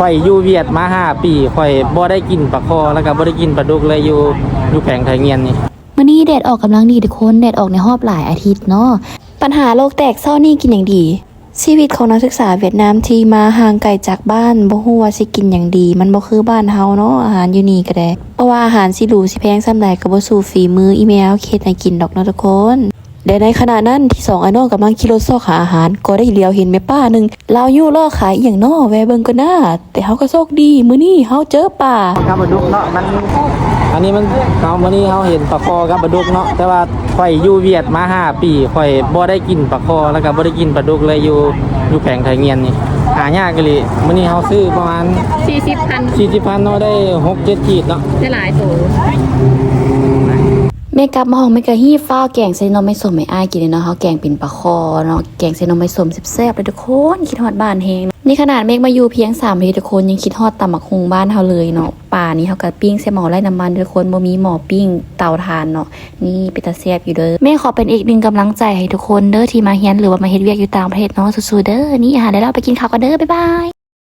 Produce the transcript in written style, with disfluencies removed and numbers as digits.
ข่อยอยู่เวียดมา5 ปีข่อยบ่ได้กินปลาคอแล้วก็บ่ได้กินปลาดุกเลยอยู่แผงไทยเงียนนี่มื้อนี้แดดออกกำลังดีทุกคนแดดออกในรอบหลายอาทิตย์เนาะปัญหาโลกแตกเศร้านี่กินอย่างดีชีวิตของนักศึกษาเวียดนามที่มาห่างไกลจากบ้านบ่ฮู้ว่าสิกินอย่างดีมันบ่คือบ้านเฮาเนาะอาหารอยู่นี่ก็ได้เพราะว่าอาหารสิหรูสิแพงส่ำใดก็บ่สู้ฝีมืออีแมวเฮ็ดให้กินดอกเนาะทุกคนและในขณะนั้นที่2ไอ้น้องกำลังขี่รถซอกหาอาหารก็ได้เหลียวเห็นแม่ป้านึงลาวอยู่ล่อขายอีหยังน้อแวะเบิ่งก็น่าแต่เฮาก็โชคดีมื้อนี้เฮาเจอปลาครับปลาดุกเนาะอันนี้มันมื้อนี้เฮาเห็นปลาคอกับปลาดุกเนาะแต่ว่าข่อยอยู่เวียดมา5 ปีข่อยบ่ได้กินปลาคอแล้วก็บ่ได้กินปลาดุกเลยอยู่แผงไทยเงียนนี่หายากเลยมื้อนี้เฮาซื้อประมาณ40,000เนาะได้6-7 ขีดเนาะได้หลายตัวแม่กลับมาห้องแม่ก็ฮี้ฟ้าวแกงใส่นมไม่สมไม่อ้ายกินเลยเนาะเฮาแกงเป็นปลาคอเนาะแกงใส่นมไม่สมแซ่บๆเลยทุกคนคิดฮอดบ้านแฮงนี่ขนาดเมฆมาอยู่เพียง3 ปีทุกคนยังคิดฮอดตำบักหุ่งบ้านเฮาเลยเนาะป่านี้เฮาก็ปิ้งใส่หม้อไร้น้ำมันทุกคนบ่มีหม้อปิ้งเตาถ่านเนาะนี่เป็นตาแซ่บอยู่เด้อแม่ขอเป็นอีกหนึ่งกำลังใจให้ทุกคนเด้อที่มาเรียนหรือว่ามาเฮ็ดเวียกอยู่ต่างประเทศเนาะสู้ๆเด้อนี่อาหารได้แล้วไปกินข้าวกันเด้อบ๊ายบาย